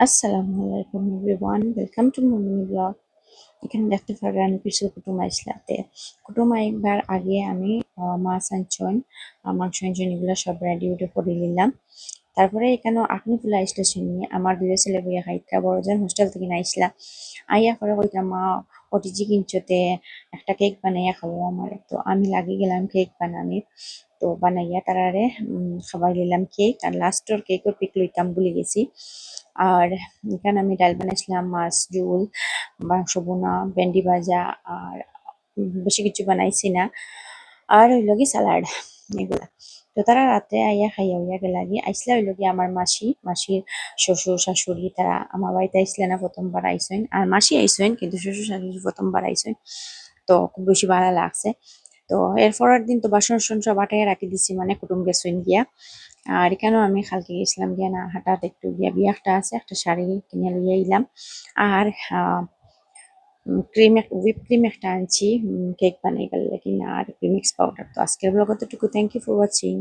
আসসালামু আলাইকুম everyone, welcome to মুমিনি blog. এখানে দেখতে পারেন আমি কিছু কুটুম আইসলাতে কুটুম আইবার আগে আমি মাছ আনছন মাংস আনছন এগুলো সব রেডি উঠে করে নিলাম। তারপরে এখানে আপনি ফুলে আইসলে শুনি আমার দুই ছেলে বইয়া খাইতা বড়জন হোস্টেল থেকে আইসলা আইয়া করে কইতাম মা ওটিজি কিনছতে একটা কেক বানাইয়া খাবো আমার, তো আমি লাগি গেলাম কেক বানানি। তো বানাইয়া তারারে খাবার দিলাম কেক, আর লাস্টের কেকের পিক লইতাম ভুলে গেছি। আর এখানে আমি ডাল বানাইছিলাম, মাছ ঝোল, মাংস বোনা, ভেন্ডি ভাজা, আর বেশি কিছু বানাইছি না। আর হইল কি স্যালাড এগুলা। তো তারা রাতে আইয়া খাইয়া হইয়া গেলা গিয়ে আইসলা হইল কি আমার মাসির শ্বশুর শাশুড়ি তারা আমার বাড়িতে আইসলে না, প্রথমবার আইসেন। আর মাসি আইসেন কিন্তু শ্বশুর শাশুড়ি প্রথমবার আইসেন। তো খুব বেশি ভালো লাগছে। তো এর পরের দিন তো বাসন সব আটাইয়া রাখি দিছি, মানে কুটুম গেছেন গিয়া। আর এখানেও আমি কালকে গেছিলাম গিয়া না হাটাতে একটু গিয়া বিয়া একটা আছে, একটা শাড়ি কিনে লইয়া আইলাম। আর হুইপ ক্রিম একটা আনছি কেক বানাই গেলে কিনা, আর প্রিমিক্স পাউডার। তো আজকের ব্লগ এতটুকু, থ্যাংক ইউ ফর ওয়াচিং।